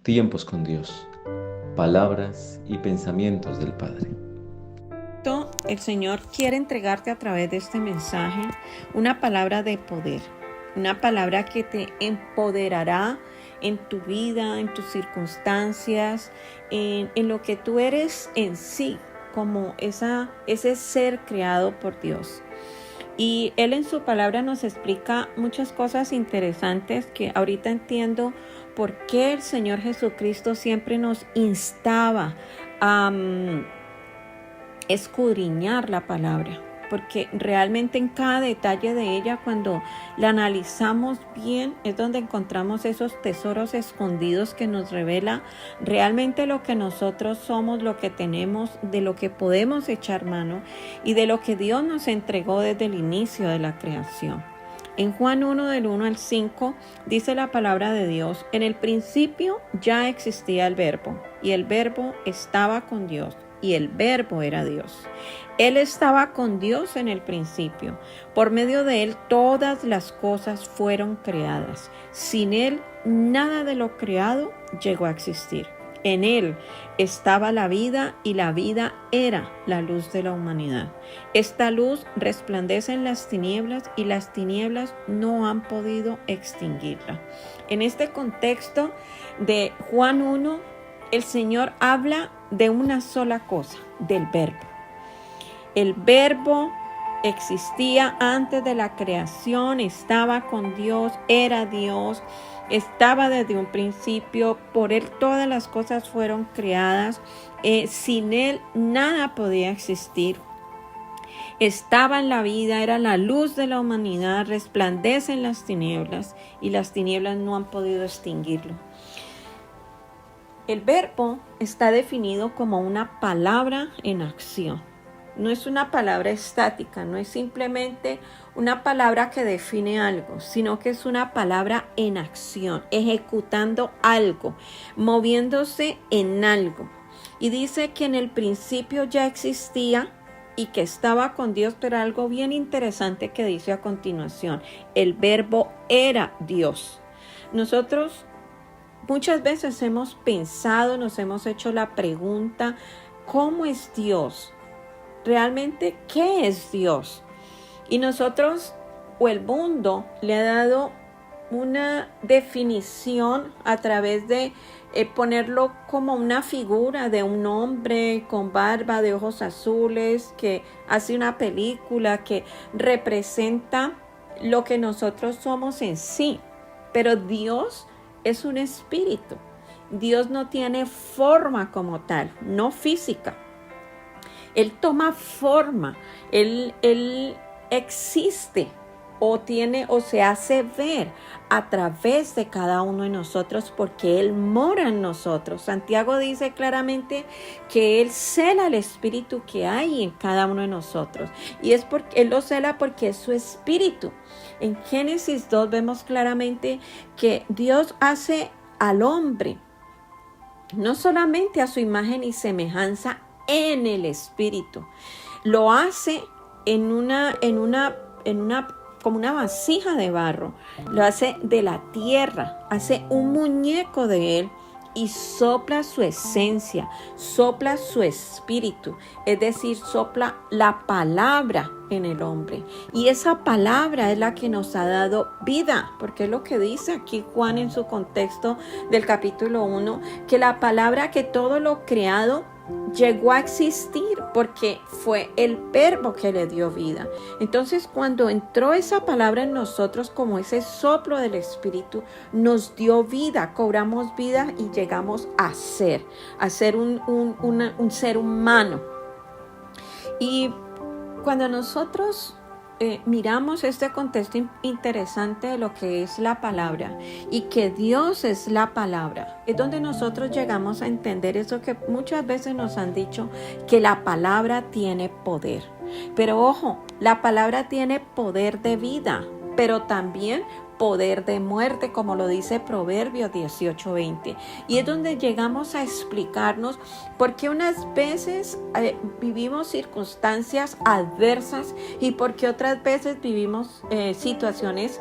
Tiempos con Dios, palabras y pensamientos del Padre. El Señor quiere entregarte a través de este mensaje una palabra de poder, una palabra que te empoderará en tu vida, en tus circunstancias, en lo que tú eres en sí, como ese ser creado por Dios. Y Él en su palabra nos explica muchas cosas interesantes que ahorita entiendo por qué el Señor Jesucristo siempre nos instaba a escudriñar la palabra, porque realmente en cada detalle de ella, cuando la analizamos bien, es donde encontramos esos tesoros escondidos que nos revela realmente lo que nosotros somos, lo que tenemos, de lo que podemos echar mano y de lo que Dios nos entregó desde el inicio de la creación. En Juan 1, del 1 al 5, dice la palabra de Dios: en el principio ya existía el Verbo, y el Verbo estaba con Dios, y el Verbo era Dios. Él estaba con Dios en el principio. Por medio de Él todas las cosas fueron creadas. Sin Él nada de lo creado llegó a existir. En Él estaba la vida, y la vida era la luz de la humanidad. Esta luz resplandece en las tinieblas, y las tinieblas no han podido extinguirla. En este contexto de Juan 1, el Señor habla de una sola cosa, del Verbo. El Verbo existía antes de la creación, estaba con Dios, era Dios, estaba desde un principio, por Él todas las cosas fueron creadas, sin Él nada podía existir. Estaba en la vida, era la luz de la humanidad, resplandece en las tinieblas, y las tinieblas no han podido extinguirlo. El verbo está definido como una palabra en acción. No es una palabra estática, no es simplemente una palabra que define algo, sino que es una palabra en acción, ejecutando algo, moviéndose en algo. Y dice que en el principio ya existía y que estaba con Dios, pero algo bien interesante que dice a continuación: el Verbo era Dios. Nosotros muchas veces hemos pensado, nos hemos hecho la pregunta: ¿cómo es Dios? Realmente, ¿qué es Dios? Y nosotros, o el mundo, le ha dado una definición a través de ponerlo como una figura de un hombre con barba, de ojos azules, que hace una película que representa lo que nosotros somos en sí. Pero Dios es un espíritu. Dios no tiene forma como tal, no física. Él toma forma, Él existe o se hace ver a través de cada uno de nosotros, porque Él mora en nosotros. Santiago dice claramente que Él cela el espíritu que hay en cada uno de nosotros, y es porque Él lo cela porque es su espíritu. En Génesis 2 vemos claramente que Dios hace al hombre no solamente a su imagen y semejanza en el espíritu, lo hace como una vasija de barro, lo hace de la tierra, hace un muñeco de él y sopla su esencia, sopla su espíritu, es decir, sopla la palabra en el hombre. Y esa palabra es la que nos ha dado vida, porque es lo que dice aquí Juan en su contexto del capítulo 1, que la palabra, que todo lo creado llegó a existir porque fue el Verbo que le dio vida. Entonces, cuando entró esa palabra en nosotros, como ese soplo del Espíritu, nos dio vida, cobramos vida y llegamos a ser un ser humano. Y cuando nosotros miramos este contexto interesante de lo que es la palabra y que Dios es la palabra, es donde nosotros llegamos a entender eso que muchas veces nos han dicho, que la palabra tiene poder. Pero ojo, la palabra tiene poder de vida, pero también poder de muerte, como lo dice Proverbios 18:20. Y es donde llegamos a explicarnos por qué unas veces vivimos circunstancias adversas y por qué otras veces vivimos situaciones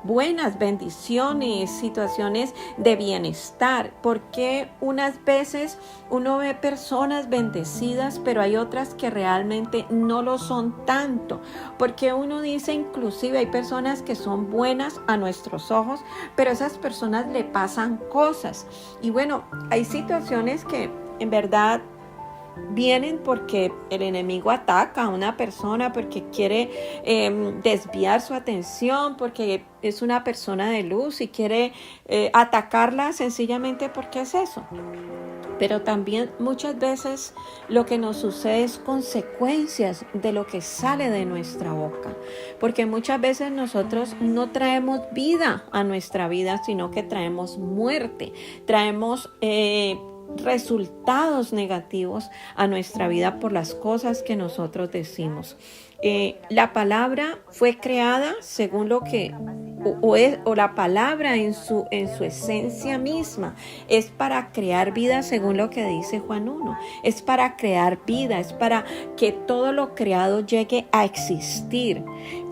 buenas, bendiciones, situaciones de bienestar. Por qué unas veces uno ve personas bendecidas, pero hay otras que realmente no lo son tanto. Porque uno dice, inclusive hay personas que son buenas a nuestros ojos, pero a esas personas le pasan cosas. Y bueno, hay situaciones que en verdad vienen porque el enemigo ataca a una persona, porque quiere desviar su atención, porque es una persona de luz y quiere atacarla sencillamente porque es eso. Pero también muchas veces lo que nos sucede es consecuencias de lo que sale de nuestra boca. Porque muchas veces nosotros no traemos vida a nuestra vida, sino que traemos muerte. Traemos resultados negativos a nuestra vida por las cosas que nosotros decimos. La palabra fue creada según lo que o la palabra en su esencia misma es para crear vida, según lo que dice Juan 1. Es para crear vida, es para que todo lo creado llegue a existir.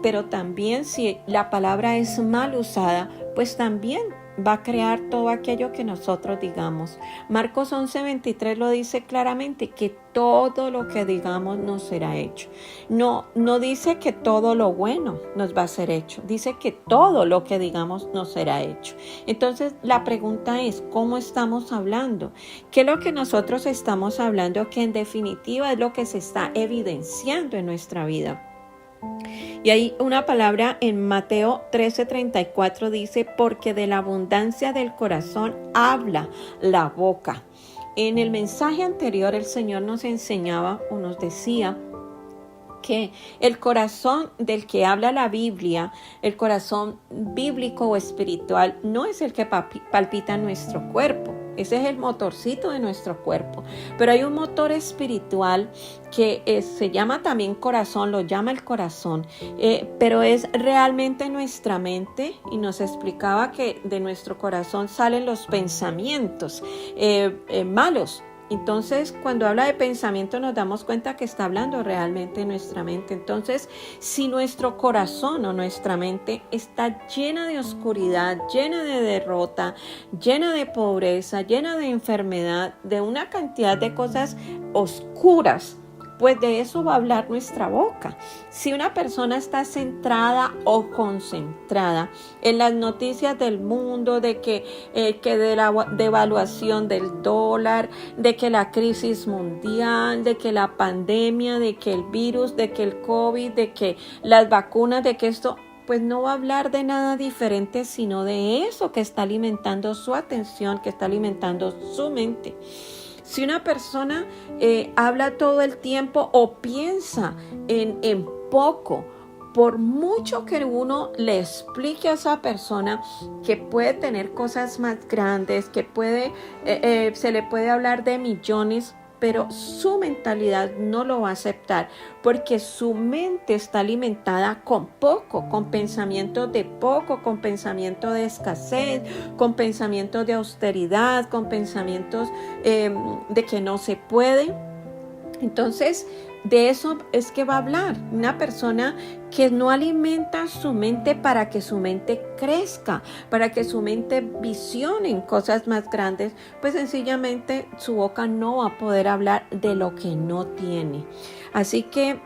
Pero también si la palabra es mal usada, pues también va a crear todo aquello que nosotros digamos. Marcos 11:23 lo dice claramente, que todo lo que digamos nos será hecho. No dice que todo lo bueno nos va a ser hecho, dice que todo lo que digamos nos será hecho. Entonces la pregunta es, ¿cómo estamos hablando? ¿Qué es lo que nosotros estamos hablando? Que en definitiva es lo que se está evidenciando en nuestra vida. Y hay una palabra en Mateo 13:34 dice, porque de la abundancia del corazón habla la boca. En el mensaje anterior el Señor nos enseñaba o nos decía que el corazón del que habla la Biblia, el corazón bíblico o espiritual, no es el que palpita en nuestro cuerpo. Ese es el motorcito de nuestro cuerpo. Pero hay un motor espiritual que se llama también corazón, lo llama el corazón, pero es realmente nuestra mente, y nos explicaba que de nuestro corazón salen los pensamientos malos. Entonces, cuando habla de pensamiento nos damos cuenta que está hablando realmente de nuestra mente. Entonces, si nuestro corazón o nuestra mente está llena de oscuridad, llena de derrota, llena de pobreza, llena de enfermedad, de una cantidad de cosas oscuras, pues de eso va a hablar nuestra boca. Si una persona está centrada o concentrada en las noticias del mundo, de que de la devaluación del dólar, de que la crisis mundial, de que la pandemia, de que el virus, de que el COVID, de que las vacunas, de que esto, pues no va a hablar de nada diferente, sino de eso que está alimentando su atención, que está alimentando su mente. Si una persona habla todo el tiempo o piensa en poco, por mucho que uno le explique a esa persona que puede tener cosas más grandes, que se le puede hablar de millones, pero su mentalidad no lo va a aceptar porque su mente está alimentada con poco, con pensamientos de poco, con pensamientos de escasez, con pensamientos de austeridad, con pensamientos de que no se puede. Entonces, de eso es que va a hablar una persona que no alimenta su mente para que su mente crezca, para que su mente visione en cosas más grandes, pues sencillamente su boca no va a poder hablar de lo que no tiene. Así que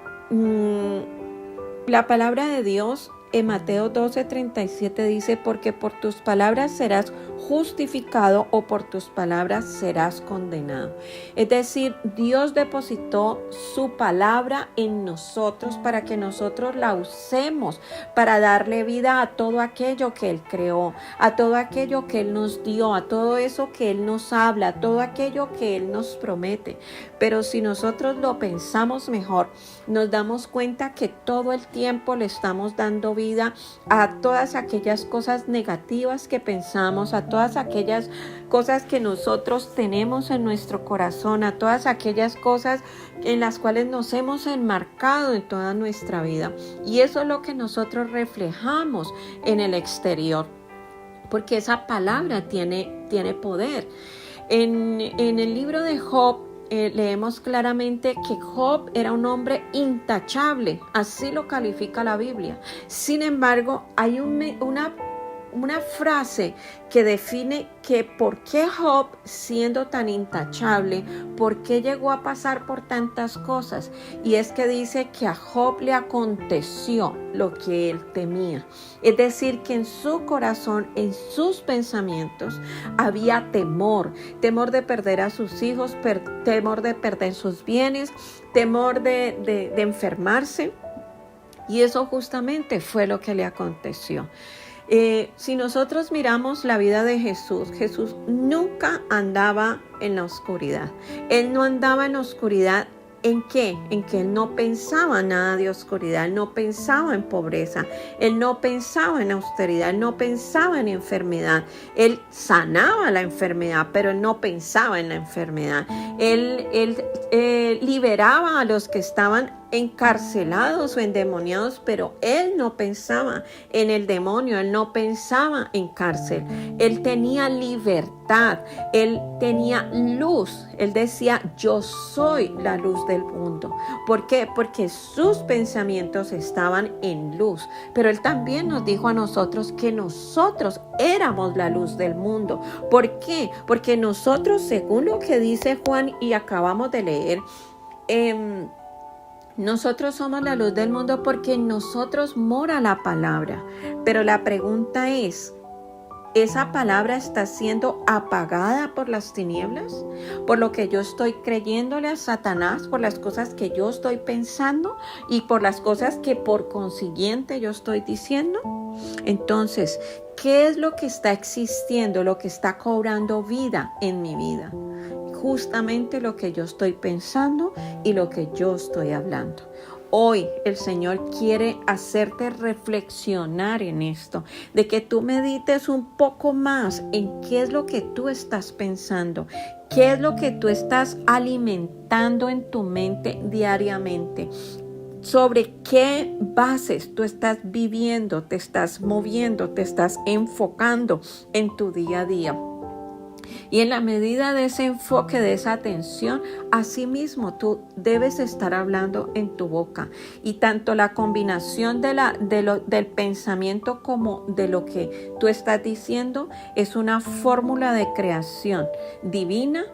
la palabra de Dios en Mateo 12:37 dice, porque por tus palabras serás justificado o por tus palabras serás condenado. Es decir, Dios depositó su palabra en nosotros para que nosotros la usemos para darle vida a todo aquello que Él creó, a todo aquello que Él nos dio, a todo eso que Él nos habla, a todo aquello que Él nos promete. Pero si nosotros lo pensamos mejor, nos damos cuenta que todo el tiempo le estamos dando vida a todas aquellas cosas negativas que pensamos, a todas aquellas cosas que nosotros tenemos en nuestro corazón, a todas aquellas cosas en las cuales nos hemos enmarcado en toda nuestra vida. Y eso es lo que nosotros reflejamos en el exterior, porque esa palabra tiene poder. En el libro de Job, leemos claramente que Job era un hombre intachable, así lo califica la Biblia. Sin embargo, hay una frase que define que por qué Job, siendo tan intachable, por qué llegó a pasar por tantas cosas. Y es que dice que a Job le aconteció lo que él temía. Es decir, que en su corazón, en sus pensamientos, había temor de perder a sus hijos, temor de perder sus bienes, temor de enfermarse. Y eso justamente fue lo que le aconteció. Si nosotros miramos la vida de Jesús, Jesús nunca andaba en la oscuridad. Él no andaba en la oscuridad. ¿En qué? En que él no pensaba nada de oscuridad, él no pensaba en pobreza, él no pensaba en austeridad, él no pensaba en enfermedad. Él sanaba la enfermedad, pero él no pensaba en la enfermedad. Él liberaba a los que estaban encarcelados o endemoniados, pero él no pensaba en el demonio, él no pensaba en cárcel. Él tenía libertad, él tenía luz. Él decía: yo soy la luz del mundo. ¿Por qué? Porque sus pensamientos estaban en luz. Pero él también nos dijo a nosotros que nosotros éramos la luz del mundo. ¿Por qué? Porque nosotros, según lo que dice Juan y acabamos de leer, nosotros somos la luz del mundo porque en nosotros mora la palabra. Pero la pregunta es, ¿esa palabra está siendo apagada por las tinieblas? ¿Por lo que yo estoy creyéndole a Satanás? ¿Por las cosas que yo estoy pensando? ¿Y por las cosas que por consiguiente yo estoy diciendo? Entonces, ¿qué es lo que está existiendo, lo que está cobrando vida en mi vida? Justamente lo que yo estoy pensando y lo que yo estoy hablando. Hoy el Señor quiere hacerte reflexionar en esto, de que tú medites un poco más en qué es lo que tú estás pensando, qué es lo que tú estás alimentando en tu mente diariamente. Sobre qué bases tú estás viviendo, te estás moviendo, te estás enfocando en tu día a día. Y en la medida de ese enfoque, de esa atención, asimismo tú debes estar hablando en tu boca. Y tanto la combinación del pensamiento como de lo que tú estás diciendo es una fórmula de creación divina,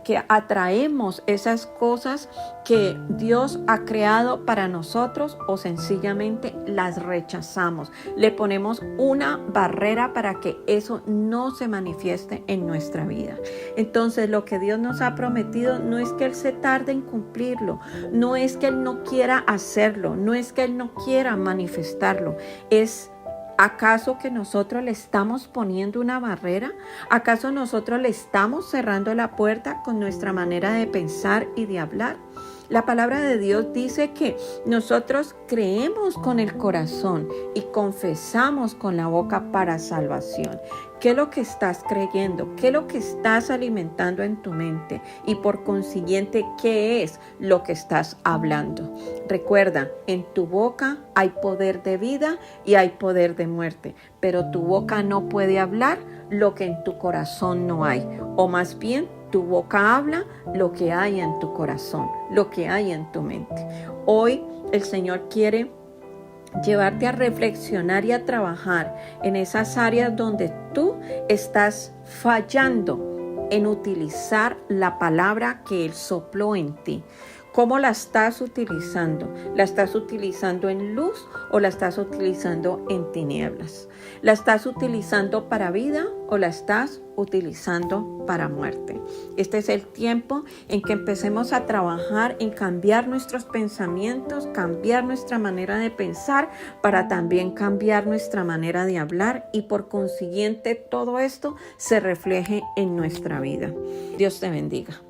que atraemos esas cosas que Dios ha creado para nosotros o sencillamente las rechazamos. Le ponemos una barrera para que eso no se manifieste en nuestra vida. Entonces, lo que Dios nos ha prometido no es que Él se tarde en cumplirlo, no es que Él no quiera hacerlo, no es que Él no quiera manifestarlo, ¿acaso que nosotros le estamos poniendo una barrera? ¿Acaso nosotros le estamos cerrando la puerta con nuestra manera de pensar y de hablar? La palabra de Dios dice que nosotros creemos con el corazón y confesamos con la boca para salvación. ¿Qué es lo que estás creyendo? ¿Qué es lo que estás alimentando en tu mente? Y por consiguiente, ¿qué es lo que estás hablando? Recuerda, en tu boca hay poder de vida y hay poder de muerte, pero tu boca no puede hablar lo que en tu corazón no hay, o más bien, tu boca habla lo que hay en tu corazón, lo que hay en tu mente. Hoy el Señor quiere llevarte a reflexionar y a trabajar en esas áreas donde tú estás fallando en utilizar la palabra que Él sopló en ti. ¿Cómo la estás utilizando? ¿La estás utilizando en luz o la estás utilizando en tinieblas? ¿La estás utilizando para vida o la estás utilizando para muerte? Este es el tiempo en que empecemos a trabajar en cambiar nuestros pensamientos, cambiar nuestra manera de pensar, para también cambiar nuestra manera de hablar y por consiguiente todo esto se refleje en nuestra vida. Dios te bendiga.